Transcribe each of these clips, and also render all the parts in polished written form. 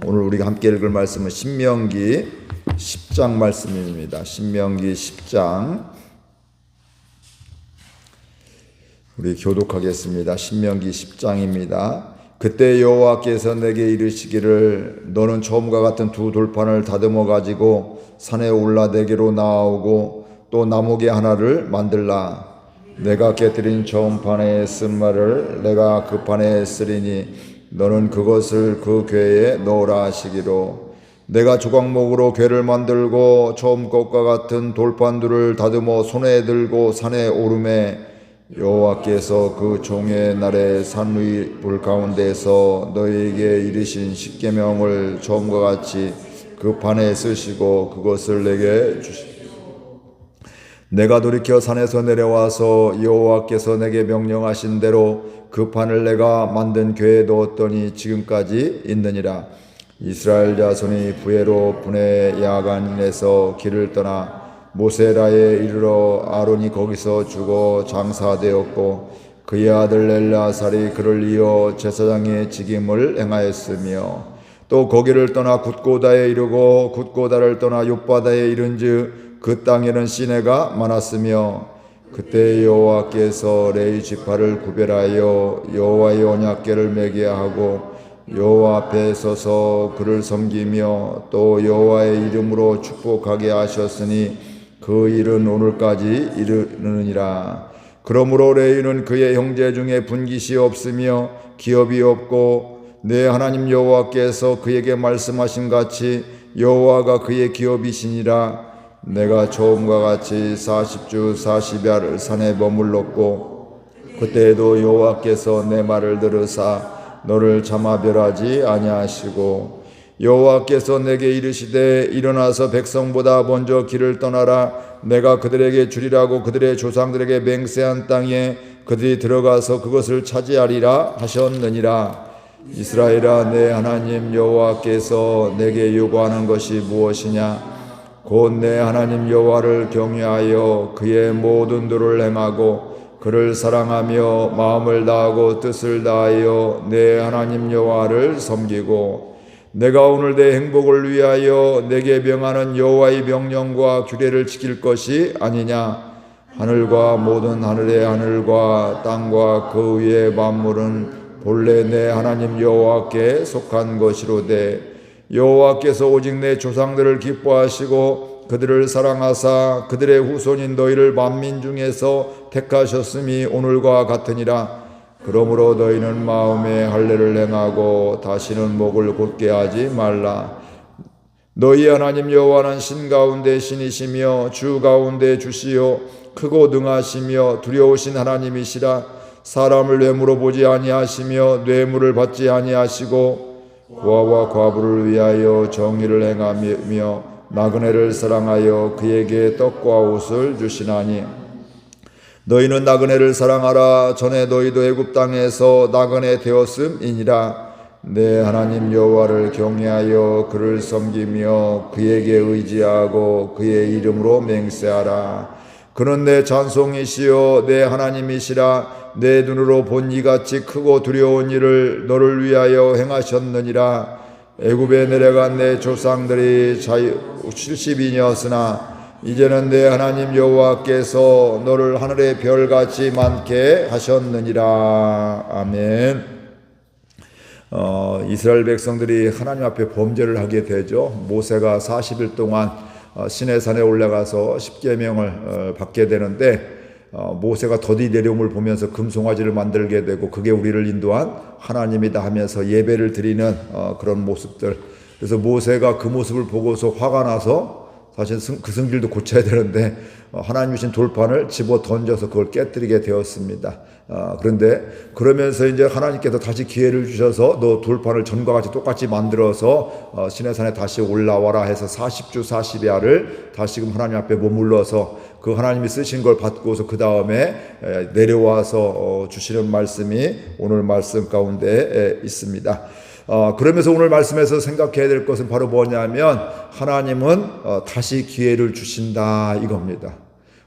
오늘 우리가 함께 읽을 말씀은 신명기 10장 말씀입니다. 신명기 10장 우리 교독하겠습니다. 신명기 10장입니다. 그때 여호와께서 내게 이르시기를 너는 처음과 같은 두 돌판을 다듬어 가지고 산에 올라 내게로 나아오고 또 나무개 하나를 만들라. 내가 깨뜨린 처음 판에 쓴 말을 내가 그 판에 쓰리니 너는 그것을 그 궤에 넣으라 하시기로. 내가 조각목으로 궤를 만들고 처음 것과 같은 돌판들을 다듬어 손에 들고 산에 오르매 여호와께서 그 종의 날에 산 위 불 가운데서 너희에게 이르신 십계명을 처음과 같이 그 판에 쓰시고 그것을 내게 주시고 내가 돌이켜 산에서 내려와서 여호와께서 내게 명령하신 대로 그 판을 내가 만든 궤에 넣었더니 지금까지 있느니라. 이스라엘 자손이 부에로 분의 야간에서 길을 떠나 모세라에 이르러 아론이 거기서 죽어 장사되었고 그의 아들 엘르아살이 그를 이어 제사장의 직임을 행하였으며 또 거기를 떠나 굿고다에 이르고 굿고다를 떠나 욥바다에 이른즉 그 땅에는 시내가 많았으며 그때 여호와께서 레위 지파를 구별하여 여호와의 언약궤를 매게 하고 여호와 앞에 서서 그를 섬기며 또 여호와의 이름으로 축복하게 하셨으니 그 일은 오늘까지 이르느니라. 그러므로 레위는 그의 형제 중에 분깃이 없으며 기업이 없고 내 하나님 여호와께서 그에게 말씀하신 같이 여호와가 그의 기업이시니라. 내가 처음과 같이 40주 40야를 산에 머물렀고 그때에도 여호와께서 내 말을 들으사 너를 자마별하지 아니하시고 여호와께서 내게 이르시되 일어나서 백성보다 먼저 길을 떠나라. 내가 그들에게 주리라고 그들의 조상들에게 맹세한 땅에 그들이 들어가서 그것을 차지하리라 하셨느니라. 이스라엘아, 내 하나님 여호와께서 내게 요구하는 것이 무엇이냐? 곧 내 하나님 여호와를 경외하여 그의 모든 도를 행하고 그를 사랑하며 마음을 다하고 뜻을 다하여 내 하나님 여호와를 섬기고 내가 오늘 내 행복을 위하여 내게 명하는 여호와의 명령과 규례를 지킬 것이 아니냐. 하늘과 모든 하늘의 하늘과 땅과 그 위의 만물은 본래 내 하나님 여호와께 속한 것이로되 여호와께서 오직 내 조상들을 기뻐하시고 그들을 사랑하사 그들의 후손인 너희를 만민 중에서 택하셨음이 오늘과 같으니라. 그러므로 너희는 마음에 할례를 행하고 다시는 목을 곧게 하지 말라. 너희 하나님 여호와는 신 가운데 신이시며 주 가운데 주시요 크고 능하시며 두려우신 하나님이시라. 사람을 뇌물로 보지 아니하시며 뇌물을 받지 아니하시고 고아와 과부를 위하여 정의를 행하며 나그네를 사랑하여 그에게 떡과 옷을 주시나니 너희는 나그네를 사랑하라. 전에 너희도 애굽 땅에서 나그네 되었음이니라. 내 하나님 여호와를 경외하여 그를 섬기며 그에게 의지하고 그의 이름으로 맹세하라. 그는 내 찬송이시요 내 하나님이시라. 내 눈으로 본 이같이 크고 두려운 일을 너를 위하여 행하셨느니라. 애굽에 내려간 내 조상들이 70이었으나 이제는 내 하나님 여호와께서 너를 하늘의 별같이 많게 하셨느니라. 아멘. 이스라엘 백성들이 하나님 앞에 범죄를 하게 되죠. 모세가 40일 동안 시내산에 올라가서 십계명을 받게 되는데 모세가 더디 내려옴을 보면서 금송아지를 만들게 되고 그게 우리를 인도한 하나님이다 하면서 예배를 드리는 그런 모습들. 그래서 모세가 그 모습을 보고서 화가 나서 사실 그 성질도 고쳐야 되는데 하나님 주신 돌판을 집어 던져서 그걸 깨뜨리게 되었습니다. 그런데 그러면서 이제 하나님께서 다시 기회를 주셔서 너 돌판을 전과 같이 똑같이 만들어서 시내산에 다시 올라와라 해서 40주 40야를 다시금 하나님 앞에 머물러서 그 하나님이 쓰신 걸 받고서 그 다음에 내려와서 주시는 말씀이 오늘 말씀 가운데 있습니다. 그러면서 오늘 말씀에서 생각해야 될 것은 바로 뭐냐면 하나님은 다시 기회를 주신다 이겁니다.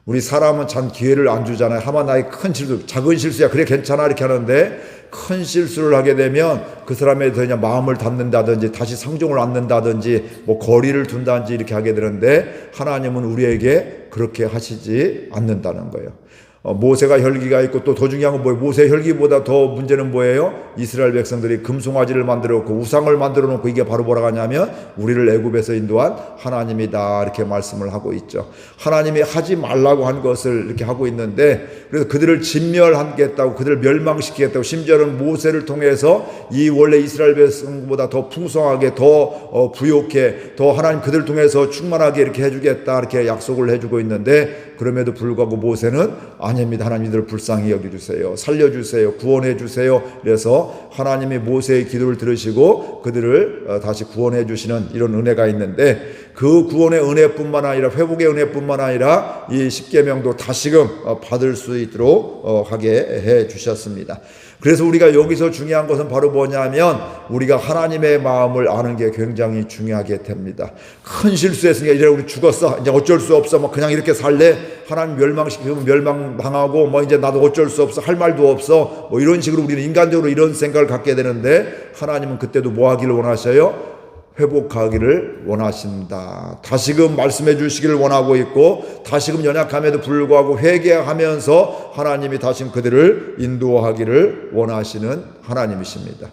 우리 사람은 참 기회를 안 주잖아요. 하만 나의 큰 실수, 작은 실수야 그래 괜찮아 이렇게 하는데 큰 실수를 하게 되면 그 사람에 대해서 그냥 마음을 닫는다든지 다시 상종을 않는다든지 뭐 거리를 둔다든지 이렇게 하게 되는데, 하나님은 우리에게 그렇게 하시지 않는다는 거예요. 모세가 혈기가 있고, 또 더 중요한 건 뭐예요? 모세 혈기보다 더 문제는 뭐예요? 이스라엘 백성들이 금송아지를 만들어 놓고 우상을 만들어 놓고, 이게 바로 뭐라고 하냐면 우리를 애굽에서 인도한 하나님이다, 이렇게 말씀을 하고 있죠. 하나님이 하지 말라고 한 것을 이렇게 하고 있는데, 그래서 그들을 진멸하겠다고, 그들을 멸망시키겠다고, 심지어는 모세를 통해서 이 원래 이스라엘 백성보다 더 풍성하게, 더 부욕해, 더 하나님 그들을 통해서 충만하게 이렇게 해주겠다, 이렇게 약속을 해주고 있는데, 그럼에도 불구하고 모세는 아닙니다. 하나님 이들을 불쌍히 여겨주세요, 살려주세요, 구원해주세요. 그래서 하나님이 모세의 기도를 들으시고 그들을 다시 구원해 주시는 이런 은혜가 있는데, 그 구원의 은혜뿐만 아니라, 회복의 은혜뿐만 아니라 이 십계명도 다시금 받을 수 있도록 하게 해 주셨습니다. 그래서 우리가 여기서 중요한 것은 바로 뭐냐면, 우리가 하나님의 마음을 아는 게 굉장히 중요하게 됩니다. 큰 실수했으니까 이제 우리 죽었어, 이제 어쩔 수 없어, 뭐 그냥 이렇게 살래, 하나님 멸망시키면 멸망당하고 뭐 이제 나도 어쩔 수 없어, 할 말도 없어, 뭐 이런 식으로 우리는 인간적으로 이런 생각을 갖게 되는데, 하나님은 그때도 뭐 하기를 원하셔요? 회복하기를 원하신다. 다시금 말씀해 주시기를 원하고 있고, 다시금 연약함에도 불구하고 회개하면서 하나님이 다시금 그들을 인도하기를 원하시는 하나님이십니다.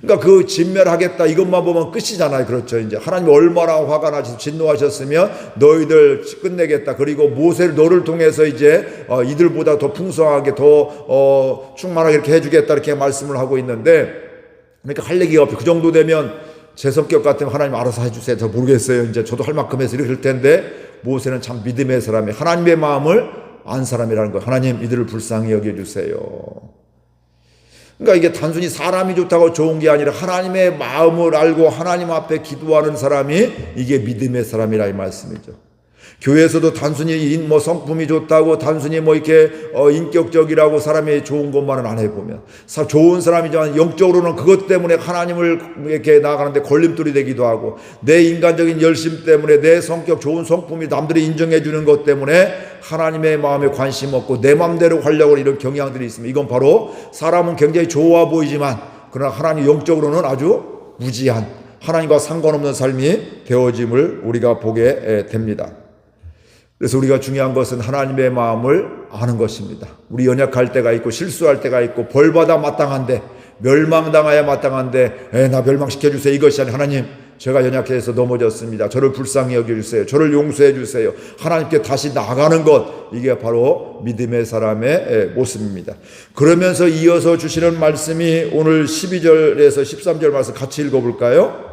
그러니까 그 진멸하겠다 이것만 보면 끝이잖아요. 그렇죠. 이제 하나님이 얼마나 화가 나셔서 진노하셨으면 너희들 끝내겠다, 그리고 모세를 너를 통해서 이제 이들보다 더 풍성하게, 더 충만하게 이렇게 해주겠다, 이렇게 말씀을 하고 있는데, 그러니까 할 얘기가 없죠. 그 정도 되면 제 성격 같으면 하나님 알아서 해주세요, 저 모르겠어요, 이제 저도 할 만큼 해서 이럴 텐데, 모세는 참 믿음의 사람이, 하나님의 마음을 안 사람이라는 거예요. 하나님 이들을 불쌍히 여겨주세요. 그러니까 이게 단순히 사람이 좋다고 좋은 게 아니라 하나님의 마음을 알고 하나님 앞에 기도하는 사람이 이게 믿음의 사람이라 이 말씀이죠. 교회에서도 단순히 뭐 성품이 좋다고, 단순히 뭐 이렇게 인격적이라고 사람이 좋은 것만은 안 해보면, 좋은 사람이지만 영적으로는 그것 때문에 하나님을 이렇게 나아가는데 걸림돌이 되기도 하고, 내 인간적인 열심 때문에, 내 성격, 좋은 성품이 남들이 인정해 주는 것 때문에 하나님의 마음에 관심 없고 내 마음대로 하려고 이런 경향들이 있습니다. 이건 바로 사람은 굉장히 좋아 보이지만, 그러나 하나님 영적으로는 아주 무지한, 하나님과 상관없는 삶이 되어짐을 우리가 보게 됩니다. 그래서 우리가 중요한 것은 하나님의 마음을 아는 것입니다. 우리 연약할 때가 있고 실수할 때가 있고 벌받아 마땅한데, 멸망당하여 마땅한데 나 멸망시켜주세요 이것이 아니라, 하나님 제가 연약해서 넘어졌습니다, 저를 불쌍히 여겨주세요, 저를 용서해 주세요, 하나님께 다시 나가는 것, 이게 바로 믿음의 사람의 모습입니다. 그러면서 이어서 주시는 말씀이 오늘 12절에서 13절 말씀 같이 읽어볼까요?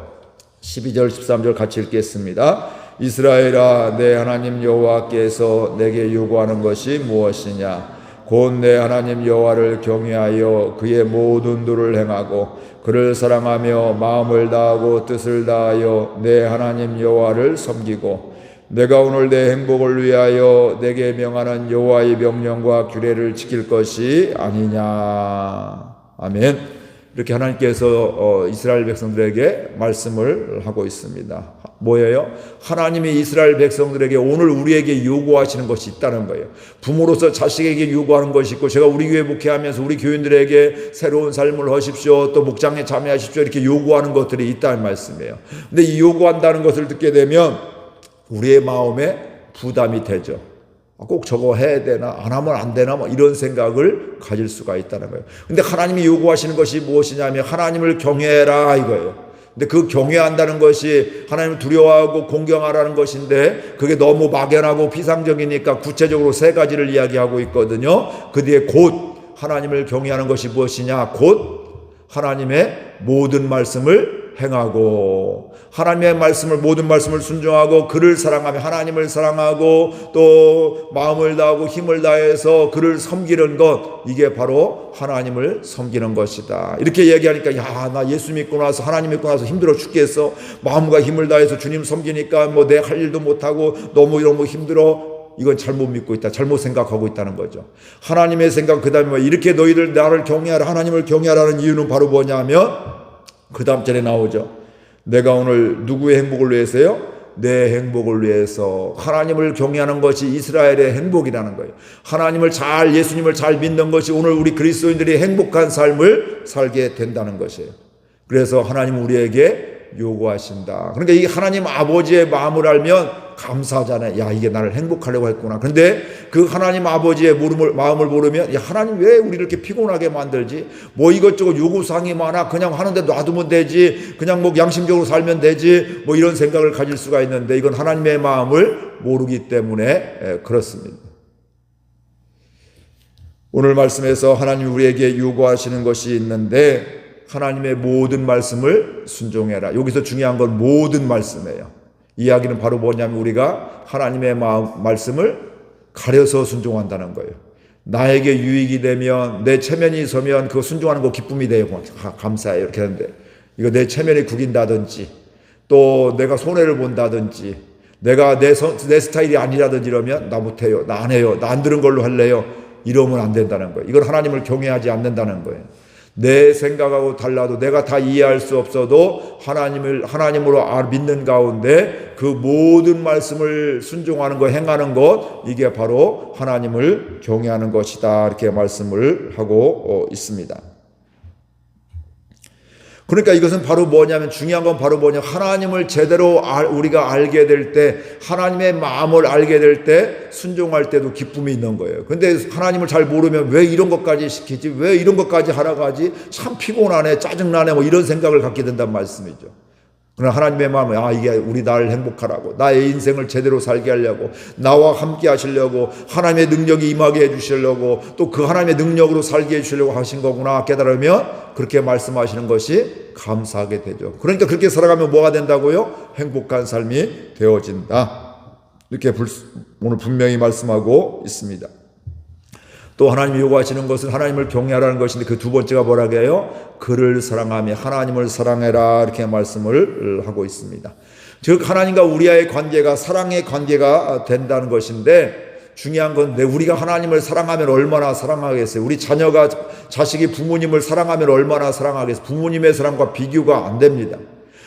12절 13절 같이 읽겠습니다. 이스라엘아, 내 하나님 여호와께서 내게 요구하는 것이 무엇이냐? 곧 내 하나님 여호와를 경외하여 그의 모든 도를 행하고 그를 사랑하며 마음을 다하고 뜻을 다하여 내 하나님 여호와를 섬기고, 내가 오늘 내 행복을 위하여 내게 명하는 여호와의 명령과 규례를 지킬 것이 아니냐. 아멘. 이렇게 하나님께서 이스라엘 백성들에게 말씀을 하고 있습니다. 뭐예요? 하나님이 이스라엘 백성들에게 오늘 우리에게 요구하시는 것이 있다는 거예요. 부모로서 자식에게 요구하는 것이 있고, 제가 우리 교회 목회하면서 우리 교인들에게 새로운 삶을 하십시오, 또 목장에 참여하십시오, 이렇게 요구하는 것들이 있다는 말씀이에요. 근데 이 요구한다는 것을 듣게 되면 우리의 마음에 부담이 되죠. 꼭 저거 해야 되나, 안 하면 안 되나, 뭐 이런 생각을 가질 수가 있다는 거예요. 근데 하나님이 요구하시는 것이 무엇이냐면 하나님을 경외해라 이거예요. 근데 그 경외한다는 것이 하나님을 두려워하고 공경하라는 것인데, 그게 너무 막연하고 피상적이니까 구체적으로 세 가지를 이야기하고 있거든요. 그 뒤에 곧 하나님을 경외하는 것이 무엇이냐? 곧 하나님의 모든 말씀을 행하고, 하나님의 말씀을, 모든 말씀을 순종하고 그를 사랑하며, 하나님을 사랑하고 또 마음을 다하고 힘을 다해서 그를 섬기는 것, 이게 바로 하나님을 섬기는 것이다. 이렇게 얘기하니까, 야, 나 예수 믿고 나서, 하나님 믿고 나서 힘들어 죽겠어, 마음과 힘을 다해서 주님 섬기니까 뭐 내 할 일도 못하고 너무 힘들어. 이건 잘못 믿고 있다, 잘못 생각하고 있다는 거죠. 하나님의 생각, 그 다음에 이렇게 너희들 나를 경외하라, 하나님을 경외하라는 이유는 바로 뭐냐면 그 다음 절에 나오죠. 내가 오늘 누구의 행복을 위해서요? 내 행복을 위해서 하나님을 경외하는 것이 이스라엘의 행복이라는 거예요. 예수님을 잘 믿는 것이 오늘 우리 그리스도인들이 행복한 삶을 살게 된다는 것이에요. 그래서 하나님 우리에게 요구하신다. 그러니까 이 하나님 아버지의 마음을 알면 감사하잖아요. 야, 이게 나를 행복하려고 했구나. 그런데 그 하나님 아버지의 마음을 모르면, 야, 하나님 왜 우리를 이렇게 피곤하게 만들지? 뭐 이것저것 요구사항이 많아. 그냥 하는데 놔두면 되지. 그냥 뭐 양심적으로 살면 되지. 뭐 이런 생각을 가질 수가 있는데, 이건 하나님의 마음을 모르기 때문에 그렇습니다. 오늘 말씀에서 하나님 우리에게 요구하시는 것이 있는데, 하나님의 모든 말씀을 순종해라. 여기서 중요한 건 모든 말씀이에요. 이야기는 바로 뭐냐면 우리가 하나님의 말씀을 가려서 순종한다는 거예요. 나에게 유익이 되면, 내 체면이 서면 그거 순종하는 거 기쁨이 돼요. 감사해요. 이렇게 하는데, 이거 내 체면이 구긴다든지, 또 내가 손해를 본다든지, 내가 내 스타일이 아니라든지 이러면 나 못해요. 나 안 해요. 나 안 들은 걸로 할래요. 이러면 안 된다는 거예요. 이건 하나님을 경외하지 않는다는 거예요. 내 생각하고 달라도 내가 다 이해할 수 없어도 하나님으로 믿는 가운데 그 모든 말씀을 순종하는 것, 행하는 것, 이게 바로 하나님을 경외하는 것이다. 이렇게 말씀을 하고 있습니다. 그러니까 이것은 바로 뭐냐면, 중요한 건 바로 뭐냐, 하나님을 제대로 우리가 알게 될 때, 하나님의 마음을 알게 될 때 순종할 때도 기쁨이 있는 거예요. 근데 하나님을 잘 모르면 왜 이런 것까지 시키지, 왜 이런 것까지 하라고 하지, 참 피곤하네, 짜증나네, 뭐 이런 생각을 갖게 된다는 말씀이죠. 그러나 하나님의 마음은, 이게 우리 나를 행복하라고, 나의 인생을 제대로 살게 하려고, 나와 함께 하시려고, 하나님의 능력이 임하게 해주시려고, 또 그 하나님의 능력으로 살게 해주시려고 하신 거구나 깨달으면 그렇게 말씀하시는 것이 감사하게 되죠. 그러니까 그렇게 살아가면 뭐가 된다고요? 행복한 삶이 되어진다. 이렇게 오늘 분명히 말씀하고 있습니다. 또 하나님이 요구하시는 것은 하나님을 경외하라는 것인데, 그 두 번째가 뭐라고 해요? 그를 사랑하며 하나님을 사랑해라, 이렇게 말씀을 하고 있습니다. 즉 하나님과 우리와의 관계가 사랑의 관계가 된다는 것인데, 중요한 건 우리가 하나님을 사랑하면 얼마나 사랑하겠어요? 우리 자식이 부모님을 사랑하면 얼마나 사랑하겠어요? 부모님의 사랑과 비교가 안 됩니다.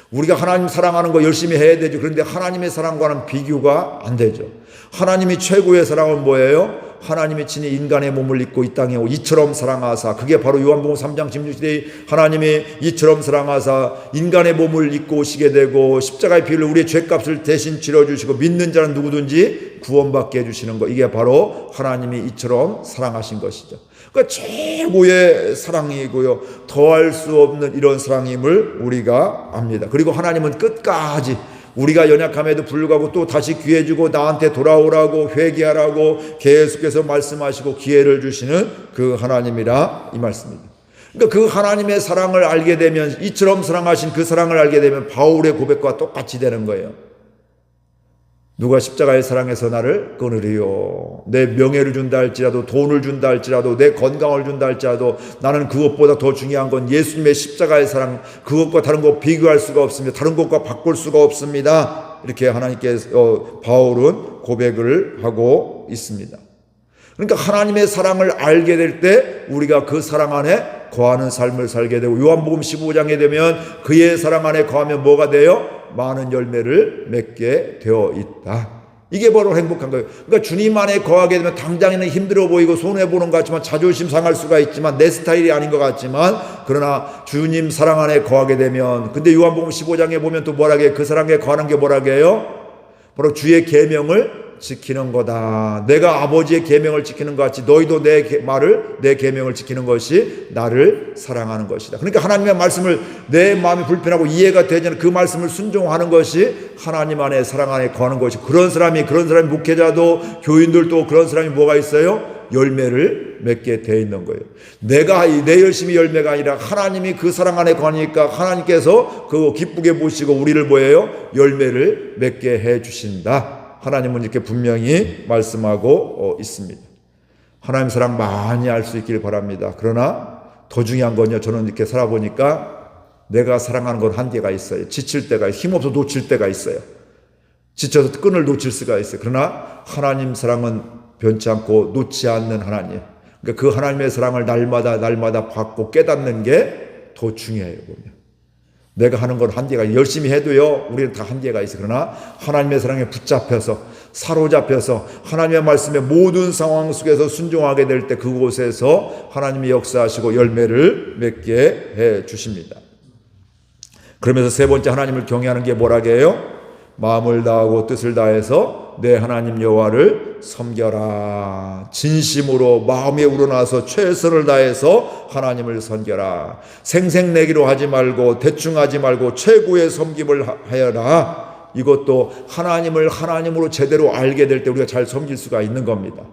우리가 하나님 사랑하는 거 열심히 해야 되죠. 그런데 하나님의 사랑과는 비교가 안 되죠. 하나님이 최고의 사랑은 뭐예요? 하나님이 친히 인간의 몸을 입고 이 땅에 이처럼 사랑하사, 그게 바로 요한복음 3장 16절에 하나님이 이처럼 사랑하사 인간의 몸을 입고 오시게 되고 십자가의 피를 우리의 죄값을 대신 치러주시고 믿는 자는 누구든지 구원받게 해주시는 것, 이게 바로 하나님이 이처럼 사랑하신 것이죠. 그러니까 최고의 사랑이고요, 더할 수 없는 이런 사랑임을 우리가 압니다. 그리고 하나님은 끝까지 우리가 연약함에도 불구하고 또 다시 기회 주고 나한테 돌아오라고, 회개하라고 계속해서 말씀하시고 기회를 주시는 그 하나님이라 이 말씀입니다. 그러니까 그 하나님의 사랑을 알게 되면, 이처럼 사랑하신 그 사랑을 알게 되면 바울의 고백과 똑같이 되는 거예요. 누가 십자가의 사랑에서 나를 끊으리요? 내 명예를 준다 할지라도, 돈을 준다 할지라도, 내 건강을 준다 할지라도, 나는 그것보다 더 중요한 건 예수님의 십자가의 사랑, 그것과 다른 것 비교할 수가 없습니다. 다른 것과 바꿀 수가 없습니다. 이렇게 하나님께서 바울은 고백을 하고 있습니다. 그러니까 하나님의 사랑을 알게 될 때 우리가 그 사랑 안에 거하는 삶을 살게 되고, 요한복음 15장에 되면 그의 사랑 안에 거하면 뭐가 돼요? 많은 열매를 맺게 되어 있다. 이게 바로 행복한 거예요. 그러니까 주님 안에 거하게 되면 당장에는 힘들어 보이고 손해보는 것 같지만, 자존심 상할 수가 있지만, 내 스타일이 아닌 것 같지만, 그러나 주님 사랑 안에 거하게 되면, 근데 요한복음 15장에 보면 또 뭐라고 해요? 그 사랑에 거하는 게 뭐라고 해요? 바로 주의 계명을 지키는 거다. 내가 아버지의 계명을 지키는 것 같이 너희도 내 계명을 지키는 것이 나를 사랑하는 것이다. 그러니까 하나님의 말씀을 내 마음이 불편하고 이해가 되지 않는 그 말씀을 순종하는 것이 하나님 안에 사랑 안에 거하는 것이, 그런 사람이 목회자도 교인들도 그런 사람이 뭐가 있어요? 열매를 맺게 되어 있는 거예요. 내가 내 열심히 열매가 아니라 하나님이 그 사랑 안에 거하니까 하나님께서 그거 기쁘게 보시고 우리를 뭐예요? 열매를 맺게 해 주신다. 하나님은 이렇게 분명히 말씀하고 있습니다. 하나님 사랑 많이 알 수 있기를 바랍니다. 그러나 더 중요한 건요, 저는 이렇게 살아보니까 내가 사랑하는 건 한계가 있어요. 지칠 때가 있어요. 힘없어 놓칠 때가 있어요. 지쳐서 끈을 놓칠 수가 있어요. 그러나 하나님 사랑은 변치 않고 놓지 않는 하나님. 그러니까 그 하나님의 사랑을 날마다 받고 깨닫는 게 더 중요해요. 보면 내가 하는 건 한계가 열심히 해도요 우리는 다 한계가 있어. 그러나 하나님의 사랑에 붙잡혀서 사로잡혀서 하나님의 말씀에 모든 상황 속에서 순종하게 될 때 그곳에서 하나님이 역사하시고 열매를 맺게 해 주십니다. 그러면서 세 번째 하나님을 경외하는 게 뭐라고 해요? 마음을 다하고 뜻을 다해서 내 하나님 여호와를 섬겨라. 진심으로 마음에 우러나서 최선을 다해서 하나님을 섬겨라. 생색내기로 하지 말고 대충 하지 말고 최고의 섬김을 하여라. 이것도 하나님을 하나님으로 제대로 알게 될 때 우리가 잘 섬길 수가 있는 겁니다.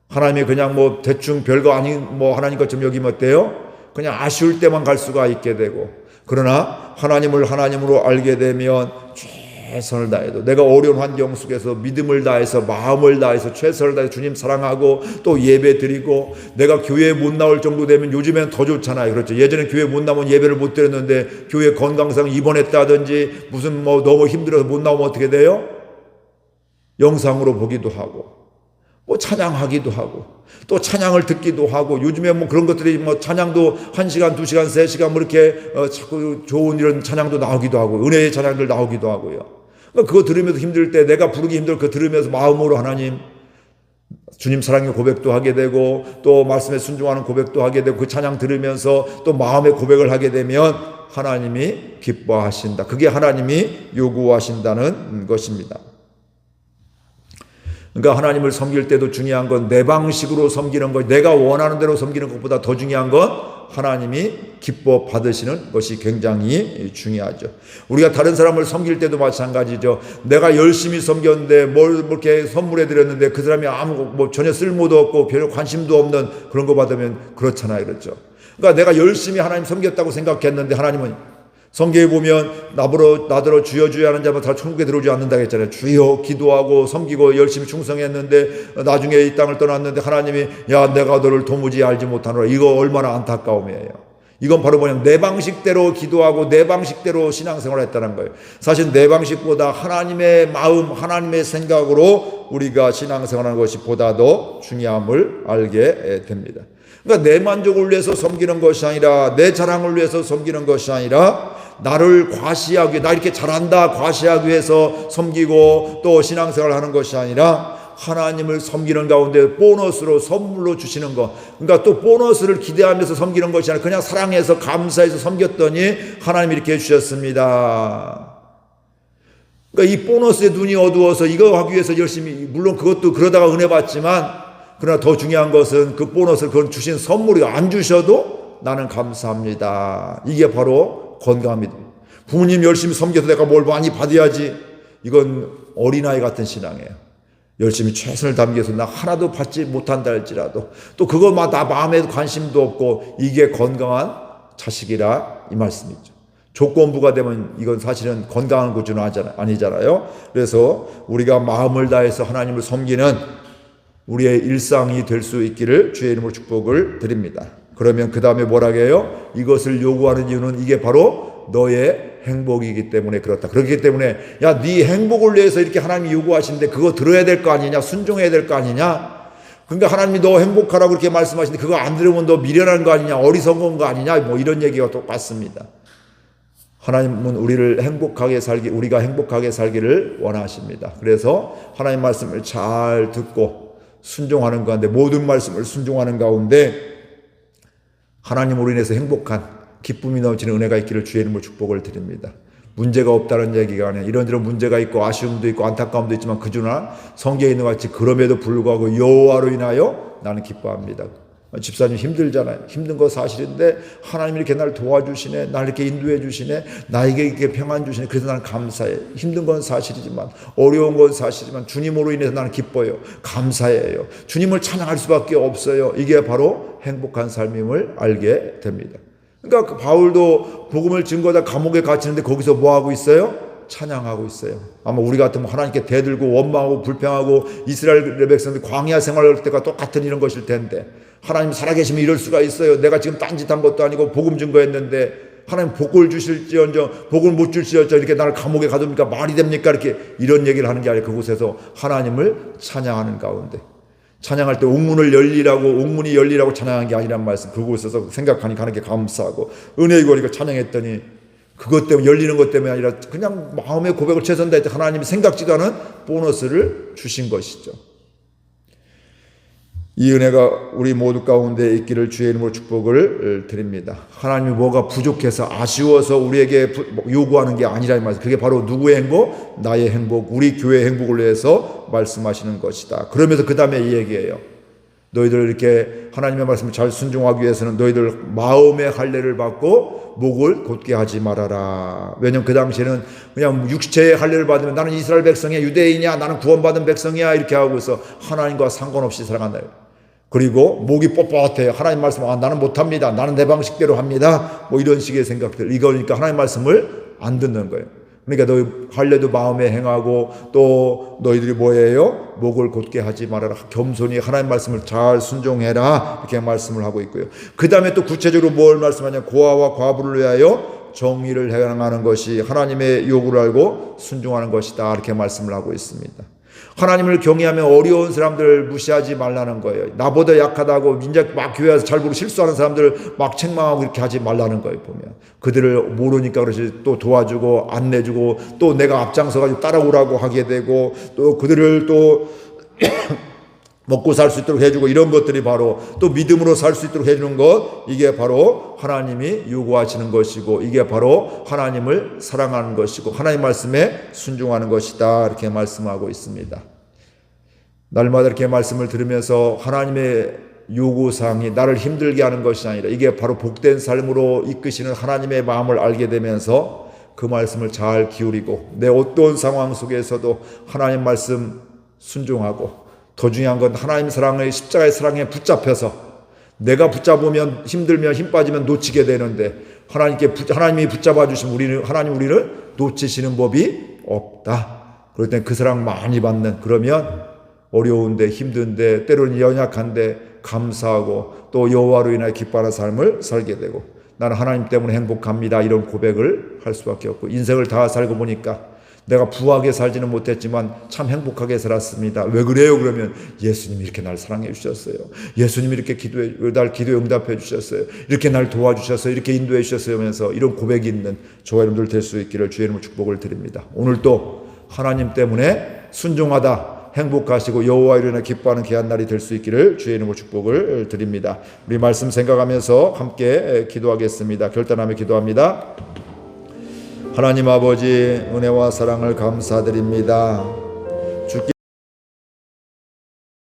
하나님이 그냥 뭐 대충 별거 아닌 뭐 하나님 것처럼 여기면 어때요? 그냥 아쉬울 때만 갈 수가 있게 되고, 그러나 하나님을 하나님으로 알게 되면 최선을 다해도 내가 어려운 환경 속에서 믿음을 다해서 마음을 다해서 최선을 다해서 주님 사랑하고 또 예배 드리고, 내가 교회에 못 나올 정도 되면 요즘엔 더 좋잖아요. 그렇죠. 예전에 교회 못 나오면 예배를 못 드렸는데 교회 건강상 입원했다든지 무슨 뭐 너무 힘들어서 못 나오면 어떻게 돼요? 영상으로 보기도 하고 뭐 찬양하기도 하고 또 찬양을 듣기도 하고, 요즘에 뭐 그런 것들이 뭐 찬양도 1시간, 2시간, 3시간 뭐 이렇게 자꾸 좋은 이런 찬양도 나오기도 하고 은혜의 찬양들 나오기도 하고요. 그러니까 그거 들으면서 힘들 때 내가 부르기 힘들고 그거 들으면서 마음으로 하나님 주님 사랑의 고백도 하게 되고 또 말씀에 순종하는 고백도 하게 되고 그 찬양 들으면서 또 마음의 고백을 하게 되면 하나님이 기뻐하신다. 그게 하나님이 요구하신다는 것입니다. 그러니까 하나님을 섬길 때도 중요한 건 내 방식으로 섬기는 것, 내가 원하는 대로 섬기는 것보다 더 중요한 건 하나님이 기뻐 받으시는 것이 굉장히 중요하죠. 우리가 다른 사람을 섬길 때도 마찬가지죠. 내가 열심히 섬겼는데 뭘 이렇게 선물해 드렸는데 그 사람이 뭐 전혀 쓸모도 없고 별로 관심도 없는 그런 거 받으면 그렇잖아요. 그렇죠. 그러니까 내가 열심히 하나님 섬겼다고 생각했는데 하나님은 성경에 보면 나더러 주여 주여 하는 자만 다 천국에 들어오지 않는다고 했잖아요. 주여 기도하고 섬기고 열심히 충성했는데 나중에 이 땅을 떠났는데 하나님이 야 내가 너를 도무지 알지 못하노라. 이거 얼마나 안타까움이에요. 이건 바로 뭐냐면 내 방식대로 기도하고 내 방식대로 신앙생활을 했다는 거예요. 사실 내 방식보다 하나님의 마음, 하나님의 생각으로 우리가 신앙생활하는 것이 보다 더 중요함을 알게 됩니다. 그러니까 내 만족을 위해서 섬기는 것이 아니라 내 자랑을 위해서 섬기는 것이 아니라 나를 과시하기 위해, 나 이렇게 잘한다 과시하기 위해서 섬기고 또 신앙생활을 하는 것이 아니라 하나님을 섬기는 가운데 보너스로 선물로 주시는 것, 그러니까 또 보너스를 기대하면서 섬기는 것이 아니라 그냥 사랑해서 감사해서 섬겼더니 하나님이 이렇게 해주셨습니다. 그러니까 이 보너스에 눈이 어두워서 이거 하기 위해서 열심히, 물론 그것도 그러다가 은혜 받지만 그러나 더 중요한 것은 그 보너스를 그건 주신 선물이 안 주셔도 나는 감사합니다. 이게 바로 건강합니다. 부모님 열심히 섬겨서 내가 뭘 많이 받아야지, 이건 어린아이 같은 신앙이에요. 열심히 최선을 다해서 나 하나도 받지 못한다 할지라도 또 그것마다 마음에 관심도 없고, 이게 건강한 자식이라 이 말씀이죠. 조건부가 되면 이건 사실은 건강한 구조는 아니잖아요. 그래서 우리가 마음을 다해서 하나님을 섬기는 우리의 일상이 될 수 있기를 주의 이름으로 축복을 드립니다. 그러면 그 다음에 뭐라고 해요? 이것을 요구하는 이유는 이게 바로 너의 행복이기 때문에 그렇다. 그렇기 때문에 야, 네 행복을 위해서 이렇게 하나님이 요구하시는데 그거 들어야 될 거 아니냐, 순종해야 될 거 아니냐. 그러니까 하나님이 너 행복하라고 그렇게 말씀하시는데 그거 안 들으면 너 미련한 거 아니냐, 어리석은 거 아니냐, 뭐 이런 얘기가 똑같습니다. 하나님은 우리가 행복하게 살기를 원하십니다. 그래서 하나님 말씀을 잘 듣고 순종하는 가운데, 모든 말씀을 순종하는 가운데 하나님으로 인해서 행복한 기쁨이 넘치는 은혜가 있기를 주의 이름으로 축복을 드립니다. 문제가 없다는 얘기가 아니라 이런저런 문제가 있고 아쉬움도 있고 안타까움도 있지만 그러나 성경에 있는 것 같이 그럼에도 불구하고 여호와로 인하여 나는 기뻐합니다. 집사님 힘들잖아요. 힘든 거 사실인데 하나님이 이렇게 나를 도와주시네, 나를 이렇게 인도해 주시네, 나에게 이렇게 평안 주시네. 그래서 나는 감사해. 힘든 건 사실이지만, 어려운 건 사실이지만 주님으로 인해서 나는 기뻐요. 감사해요. 주님을 찬양할 수밖에 없어요. 이게 바로 행복한 삶임을 알게 됩니다. 그러니까 바울도 복음을 증거하다 감옥에 갇히는데 거기서 뭐 하고 있어요? 찬양하고 있어요. 아마 우리 같으면 하나님께 대들고 원망하고 불평하고 이스라엘 백성들 광야 생활할 때가 똑같은 이런 것일 텐데, 하나님 살아계시면 이럴 수가 있어요. 내가 지금 딴짓한 것도 아니고 복음 증거했는데 하나님 복을 주실지언정 복을 못 주실지언정 이렇게 나를 감옥에 가둡니까? 말이 됩니까? 이렇게 이런 얘기를 하는 게 아니라 그곳에서 하나님을 찬양하는 가운데, 찬양할 때 옥문이 열리라고 찬양한 게 아니란 말씀, 그곳에서 생각하니 하나님께 감사하고 은혜의 거리가 찬양했더니 그것 때문에 열리는 것 때문에 아니라 그냥 마음의 고백을 최선 다할 때 하나님이 생각지도 않은 보너스를 주신 것이죠. 이 은혜가 우리 모두 가운데 있기를 주의 이름으로 축복을 드립니다. 하나님이 뭐가 부족해서 아쉬워서 우리에게 요구하는 게 아니라 이 말이죠. 그게 바로 누구의 행복? 나의 행복, 우리 교회의 행복을 위해서 말씀하시는 것이다. 그러면서 그 다음에 이 얘기예요. 너희들 이렇게 하나님의 말씀을 잘 순종하기 위해서는 너희들 마음의 할례를 받고 목을 곧게 하지 말아라. 왜냐하면 그 당시에는 그냥 육체의 할례를 받으면 나는 이스라엘 백성이야, 유대인이야, 나는 구원받은 백성이야 이렇게 하고서 하나님과 상관없이 살아간다. 그리고 목이 뻣뻣해. 하나님 말씀 나는 못합니다. 나는 내 방식대로 합니다. 뭐 이런 식의 생각들. 이거니까 하나님 말씀을 안 듣는 거예요. 그러니까 너희 할례도 마음에 행하고 또 너희들이 뭐예요? 목을 곧게 하지 말아라. 겸손히 하나님 말씀을 잘 순종해라. 이렇게 말씀을 하고 있고요. 그 다음에 또 구체적으로 뭘 말씀하냐? 고아와 과부를 위하여 정의를 행하는 것이 하나님의 요구를 알고 순종하는 것이다. 이렇게 말씀을 하고 있습니다. 하나님을 경외하며 어려운 사람들 무시하지 말라는 거예요. 나보다 약하다고 이제 막 교회에서 잘 모르고 실수하는 사람들 막 책망하고 이렇게 하지 말라는 거예요. 보면 그들을 모르니까 그렇지 또 도와주고 안내주고 또 내가 앞장서가지고 따라오라고 하게 되고 또 그들을 또 먹고 살 수 있도록 해주고 이런 것들이 바로 또 믿음으로 살 수 있도록 해주는 것, 이게 바로 하나님이 요구하시는 것이고 이게 바로 하나님을 사랑하는 것이고 하나님 말씀에 순종하는 것이다. 이렇게 말씀하고 있습니다. 날마다 이렇게 말씀을 들으면서 하나님의 요구사항이 나를 힘들게 하는 것이 아니라 이게 바로 복된 삶으로 이끄시는 하나님의 마음을 알게 되면서 그 말씀을 잘 기울이고 내 어떤 상황 속에서도 하나님 말씀 순종하고 더 중요한 건 하나님 사랑의 십자가의 사랑에 붙잡혀서 내가 붙잡으면 힘들면 힘 빠지면 놓치게 되는데 하나님이 붙잡아 주시면 하나님 우리를 놓치시는 법이 없다. 그럴 땐 그 사랑 많이 받는, 그러면 어려운데 힘든데 때로는 연약한데 감사하고 또 여호와로 인하여 기뻐하는 삶을 살게 되고 나는 하나님 때문에 행복합니다. 이런 고백을 할 수밖에 없고 인생을 다 살고 보니까 내가 부하게 살지는 못했지만 참 행복하게 살았습니다. 왜 그래요? 그러면 예수님이 이렇게 날 사랑해 주셨어요. 예수님이 이렇게 날 기도에 응답해 주셨어요. 이렇게 날 도와주셨어요. 이렇게 인도해 주셨어요 하면서 이런 고백이 있는 저와 여러분들 될 수 있기를 주의 이름으로 축복을 드립니다. 오늘도 하나님 때문에 순종하다 행복하시고 여호와로 인하여 기뻐하는 귀한 날이 될 수 있기를 주의 이름으로 축복을 드립니다. 우리 말씀 생각하면서 함께 기도하겠습니다. 결단하며 기도합니다. 하나님 아버지 은혜와 사랑을 감사드립니다.